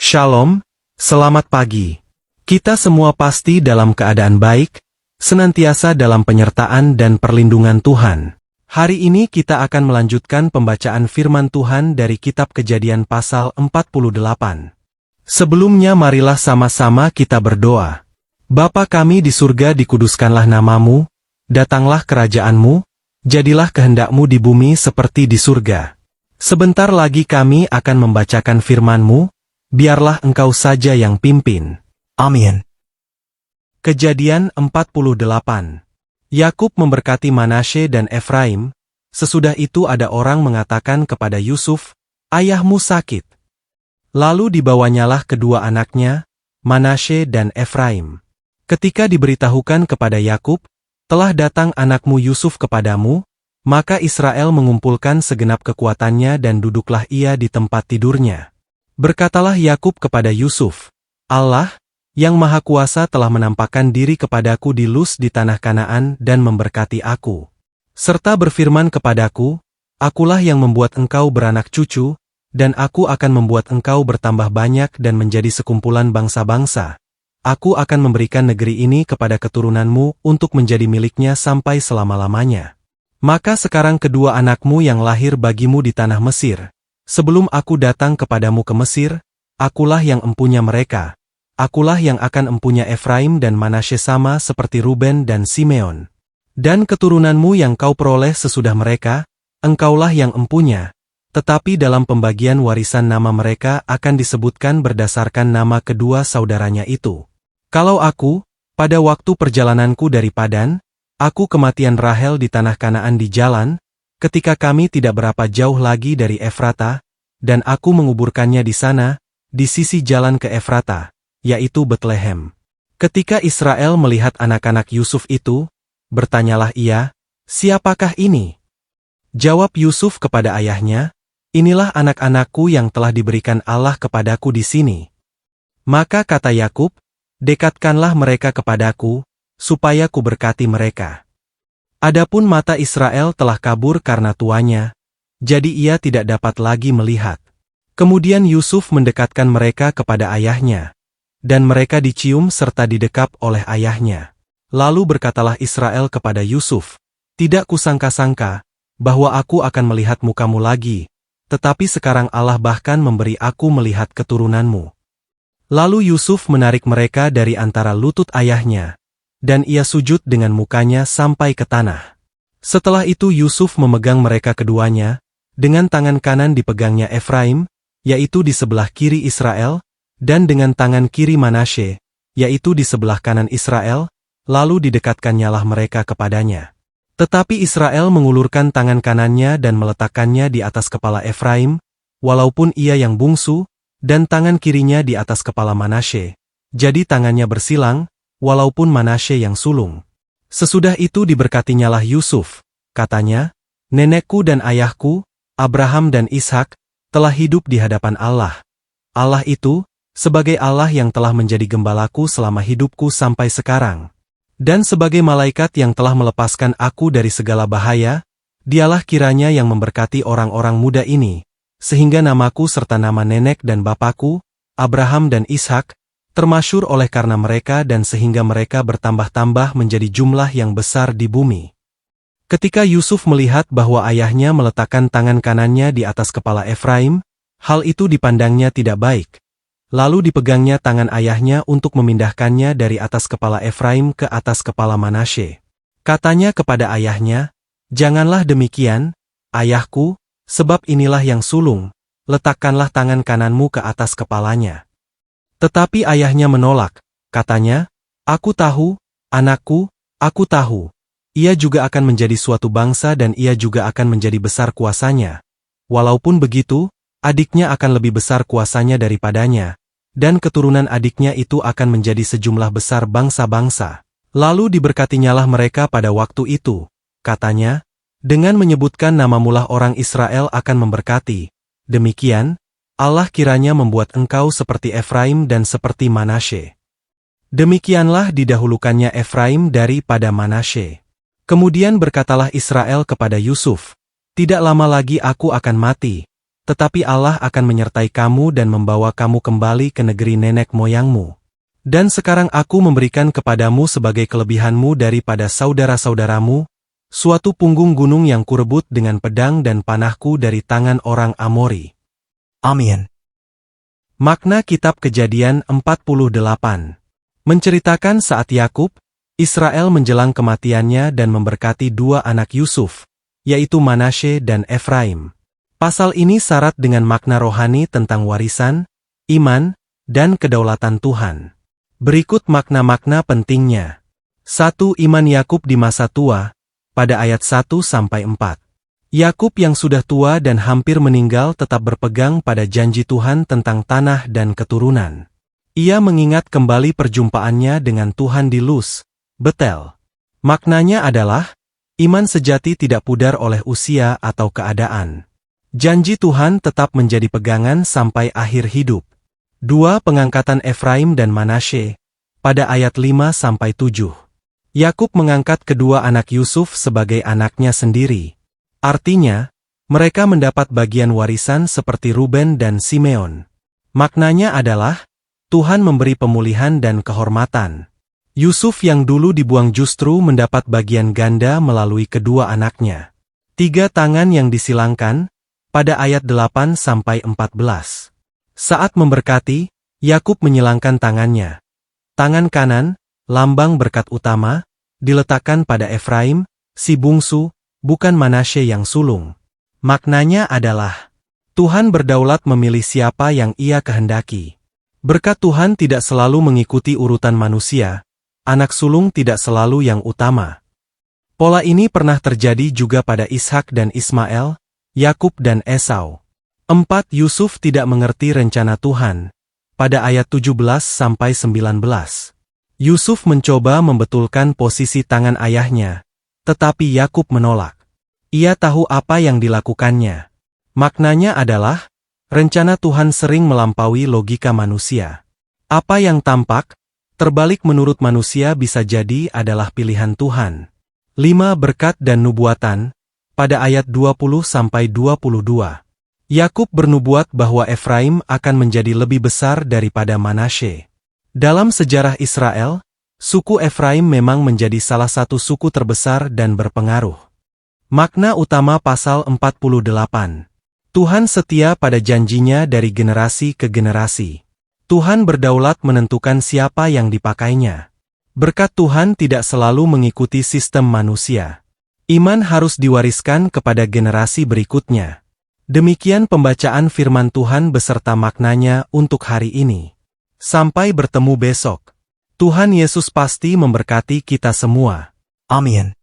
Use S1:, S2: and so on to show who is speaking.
S1: Shalom, selamat pagi. Kita semua pasti dalam keadaan baik, senantiasa dalam penyertaan dan perlindungan Tuhan. Hari ini kita akan melanjutkan pembacaan firman Tuhan dari Kitab Kejadian pasal 48. Sebelumnya marilah sama-sama kita berdoa. Bapa kami di surga, dikuduskanlah namamu, datanglah kerajaanmu, jadilah kehendakmu di bumi seperti di surga. Sebentar lagi kami akan membacakan firman-Mu, biarlah Engkau saja yang pimpin.
S2: Amin.
S1: Kejadian 48. Yakub memberkati Manasye dan Efraim. Sesudah itu ada orang mengatakan kepada Yusuf, "Ayahmu sakit." Lalu dibawanyalah kedua anaknya, Manasye dan Efraim. Ketika diberitahukan kepada Yakub, "Telah datang anakmu Yusuf kepadamu," maka Israel mengumpulkan segenap kekuatannya dan duduklah ia di tempat tidurnya. Berkatalah Yakub kepada Yusuf, "Allah, yang Maha Kuasa telah menampakkan diri kepadaku di Luz di tanah Kanaan dan memberkati aku. Serta berfirman kepadaku, akulah yang membuat engkau beranak cucu, dan aku akan membuat engkau bertambah banyak dan menjadi sekumpulan bangsa-bangsa. Aku akan memberikan negeri ini kepada keturunanmu untuk menjadi miliknya sampai selama-lamanya. Maka sekarang kedua anakmu yang lahir bagimu di tanah Mesir. Sebelum aku datang kepadamu ke Mesir, akulah yang empunya mereka. Akulah yang akan empunya Efraim dan Manasye sama seperti Ruben dan Simeon. Dan keturunanmu yang kau peroleh sesudah mereka, engkaulah yang empunya. Tetapi dalam pembagian warisan nama mereka akan disebutkan berdasarkan nama kedua saudaranya itu. Kalau aku, pada waktu perjalananku dari Padan, aku kematian Rahel di tanah Kanaan di jalan, ketika kami tidak berapa jauh lagi dari Efrata, dan aku menguburkannya di sana, di sisi jalan ke Efrata, yaitu Betlehem. Ketika Israel melihat anak-anak Yusuf itu, bertanyalah ia, "Siapakah ini?" Jawab Yusuf kepada ayahnya, "Inilah anak-anakku yang telah diberikan Allah kepadaku di sini." Maka kata Yakub, "Dekatkanlah mereka kepadaku, supaya ku berkati mereka." Adapun mata Israel telah kabur karena tuanya, jadi ia tidak dapat lagi melihat. Kemudian Yusuf mendekatkan mereka kepada ayahnya, dan mereka dicium serta didekap oleh ayahnya. Lalu berkatalah Israel kepada Yusuf, "Tidak kusangka-sangka, bahwa aku akan melihat mukamu lagi, tetapi sekarang Allah bahkan memberi aku melihat keturunanmu." Lalu Yusuf menarik mereka dari antara lutut ayahnya, dan ia sujud dengan mukanya sampai ke tanah. Setelah itu Yusuf memegang mereka keduanya, dengan tangan kanan dipegangnya Efraim, yaitu di sebelah kiri Israel, dan dengan tangan kiri Manasye, yaitu di sebelah kanan Israel, lalu didekatkannyalah mereka kepadanya. Tetapi Israel mengulurkan tangan kanannya dan meletakkannya di atas kepala Efraim, walaupun ia yang bungsu, dan tangan kirinya di atas kepala Manasye, jadi tangannya bersilang, walaupun Manasye yang sulung. Sesudah itu diberkatinyalah Yusuf, katanya, "Nenekku dan ayahku, Abraham dan Ishak, telah hidup di hadapan Allah. Allah itu, sebagai Allah yang telah menjadi gembalaku selama hidupku sampai sekarang. Dan sebagai malaikat yang telah melepaskan aku dari segala bahaya, dialah kiranya yang memberkati orang-orang muda ini, sehingga namaku serta nama nenek dan bapakku, Abraham dan Ishak, termasyhur oleh karena mereka dan sehingga mereka bertambah-tambah menjadi jumlah yang besar di bumi." Ketika Yusuf melihat bahwa ayahnya meletakkan tangan kanannya di atas kepala Efraim, hal itu dipandangnya tidak baik. Lalu dipegangnya tangan ayahnya untuk memindahkannya dari atas kepala Efraim ke atas kepala Manasye. Katanya kepada ayahnya, "Janganlah demikian, ayahku, sebab inilah yang sulung, letakkanlah tangan kananmu ke atas kepalanya." Tetapi ayahnya menolak, katanya, "Aku tahu, anakku, aku tahu. Ia juga akan menjadi suatu bangsa dan ia juga akan menjadi besar kuasanya. Walaupun begitu, adiknya akan lebih besar kuasanya daripadanya, dan keturunan adiknya itu akan menjadi sejumlah besar bangsa-bangsa." Lalu diberkatinyalah mereka pada waktu itu, katanya, "Dengan menyebutkan namamulah orang Israel akan memberkati. Demikian, Allah kiranya membuat engkau seperti Efraim dan seperti Manasye." Demikianlah didahulukannya Efraim daripada Manasye. Kemudian berkatalah Israel kepada Yusuf, "Tidak lama lagi aku akan mati, tetapi Allah akan menyertai kamu dan membawa kamu kembali ke negeri nenek moyangmu. Dan sekarang aku memberikan kepadamu sebagai kelebihanmu daripada saudara-saudaramu, suatu punggung gunung yang kurebut dengan pedang dan panahku dari tangan orang Amori.
S2: Amin.
S1: Makna Kitab Kejadian 48 menceritakan saat Yakub, Israel menjelang kematiannya dan memberkati dua anak Yusuf, yaitu Manasye dan Efraim. Pasal ini syarat dengan makna rohani tentang warisan, iman, dan kedaulatan Tuhan. Berikut makna-makna pentingnya. 1. Iman Yakub di masa tua, pada ayat 1-4. Yakub yang sudah tua dan hampir meninggal tetap berpegang pada janji Tuhan tentang tanah dan keturunan. Ia mengingat kembali perjumpaannya dengan Tuhan di Luz, Betel. Maknanya adalah, iman sejati tidak pudar oleh usia atau keadaan. Janji Tuhan tetap menjadi pegangan sampai akhir hidup. 2. Pengangkatan Efraim dan Manasye, pada ayat 5-7. Yakub mengangkat kedua anak Yusuf sebagai anaknya sendiri. Artinya, mereka mendapat bagian warisan seperti Ruben dan Simeon. Maknanya adalah, Tuhan memberi pemulihan dan kehormatan. Yusuf yang dulu dibuang justru mendapat bagian ganda melalui kedua anaknya. 3. Tangan yang disilangkan, pada ayat 8-14. Saat memberkati, Yakub menyilangkan tangannya. Tangan kanan, lambang berkat utama, diletakkan pada Efraim, si bungsu, bukan Manasye yang sulung. Maknanya adalah, Tuhan berdaulat memilih siapa yang Ia kehendaki. Berkat Tuhan tidak selalu mengikuti urutan manusia, anak sulung tidak selalu yang utama. Pola ini pernah terjadi juga pada Ishak dan Ismail, Yakub dan Esau. 4. Yusuf tidak mengerti rencana Tuhan, pada ayat 17-19. Yusuf mencoba membetulkan posisi tangan ayahnya, tetapi Yakub menolak. Ia tahu apa yang dilakukannya. Maknanya adalah, rencana Tuhan sering melampaui logika manusia. Apa yang tampak, terbalik menurut manusia bisa jadi adalah pilihan Tuhan. 5. Berkat dan nubuatan, pada ayat 20-22. Yakub bernubuat bahwa Efraim akan menjadi lebih besar daripada Manasye. Dalam sejarah Israel, suku Efraim memang menjadi salah satu suku terbesar dan berpengaruh. Makna utama pasal 48. Tuhan setia pada janjinya dari generasi ke generasi. Tuhan berdaulat menentukan siapa yang dipakainya. Berkat Tuhan tidak selalu mengikuti sistem manusia. Iman harus diwariskan kepada generasi berikutnya. Demikian pembacaan firman Tuhan beserta maknanya untuk hari ini. Sampai bertemu besok. Tuhan Yesus pasti memberkati kita semua.
S2: Amin.